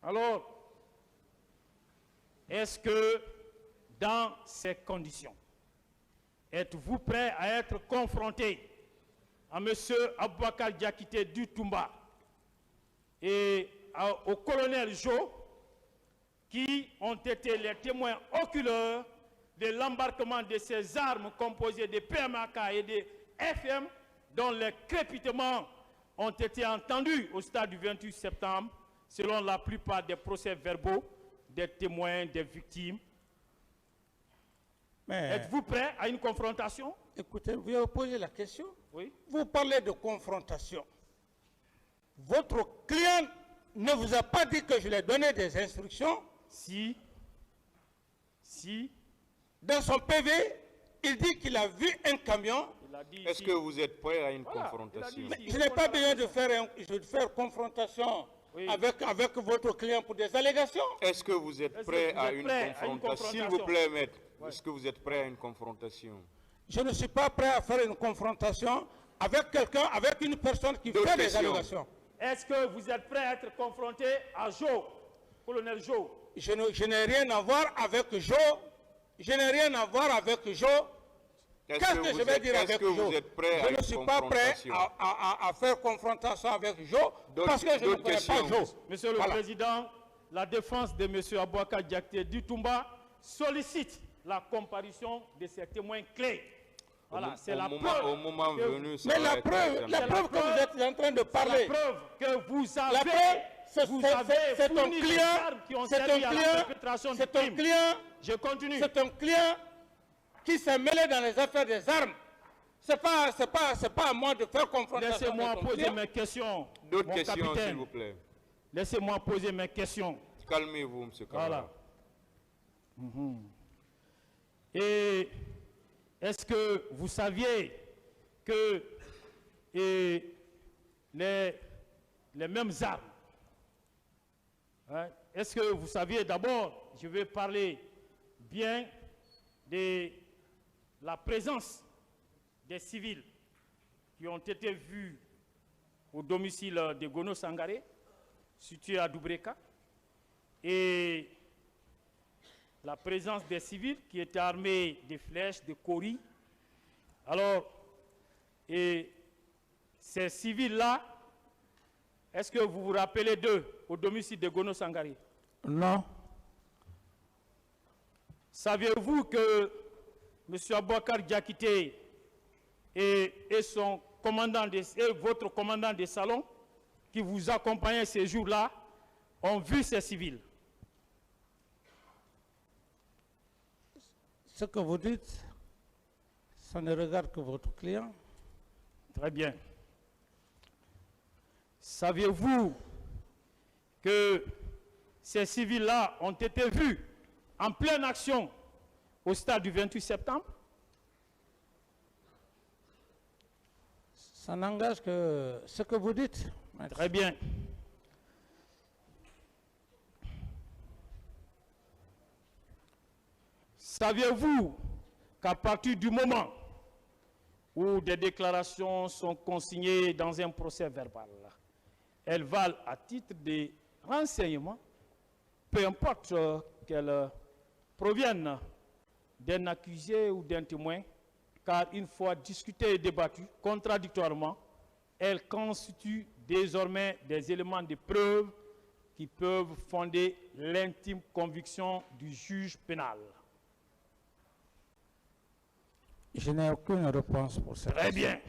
Alors, est-ce que dans ces conditions, êtes-vous prêt à être confronté à M. Aboubakar Diakité du Toumba et au colonel Jo, qui ont été les témoins oculaires de l'embarquement de ces armes composées de PMAK et de FM, dont les crépitements ont été entendus au stade du 28 septembre, selon la plupart des procès-verbaux des témoins, des victimes. Êtes-vous prêt à une confrontation? Écoutez, vous avez posé la question. Oui. Vous parlez de confrontation. Votre client ne vous a pas dit que je lui ai donné des instructions? Si. Dans son PV, il dit qu'il a vu un camion. Est-ce que vous êtes prêt à une confrontation? Je n'ai pas besoin de faire confrontation avec votre client pour des allégations. Est-ce que vous êtes prêt à une confrontation? S'il vous plaît, maître, est-ce que vous êtes prêt à une confrontation? Je ne suis pas prêt à faire une confrontation avec quelqu'un, avec une personne qui fait des allégations. Est-ce que vous êtes prêt à être confronté à Jo, colonel Jo? Je n'ai rien à voir avec Jo. Je n'ai rien à voir avec Jo. Qu'est-ce que je vais dire avec Jo? Je ne suis pas prêt à faire confrontation avec Jo parce que je ne connais pas Jo. Monsieur le Président, la défense de M. Aboubakar Diakité du Toumba sollicite la comparution de ces témoins clés. Voilà, c'est la preuve. Au moment venu, mais la preuve que vous êtes en train de parler. La preuve que vous avez. La preuve, c'est un client. Je continue. C'est un client qui s'est mêlé dans les affaires des armes. C'est pas à moi de faire confrontation. Laissez-moi poser mes questions. D'autres questions, s'il vous plaît. Laissez-moi poser mes questions. Calmez-vous, M. Kamara. Voilà. Et est-ce que vous saviez que les mêmes armes, hein, est-ce que vous saviez d'abord, je vais parler bien de la présence des civils qui ont été vus au domicile de Gono Sangaré, situé à Doubreka, et la présence des civils qui étaient armés de flèches, de coris. Alors, et ces civils-là, est-ce que vous vous rappelez d'eux au domicile de Gono Sangaré? Non. Saviez-vous que M. Aboubakar Diakité et son commandant et votre commandant de salon qui vous accompagnait ces jours-là ont vu ces civils? Ce que vous dites, ça ne regarde que votre client. Très bien. Saviez-vous que ces civils-là ont été vus en pleine action au stade du 28 septembre? Ça n'engage que ce que vous dites. Très bien. Saviez-vous qu'à partir du moment où des déclarations sont consignées dans un procès verbal, elles valent à titre de renseignement, peu importe qu'elles proviennent d'un accusé ou d'un témoin, car une fois discutées et débattues contradictoirement, elles constituent désormais des éléments de preuve qui peuvent fonder l'intime conviction du juge pénal. Je n'ai aucune réponse pour ça. Très bien.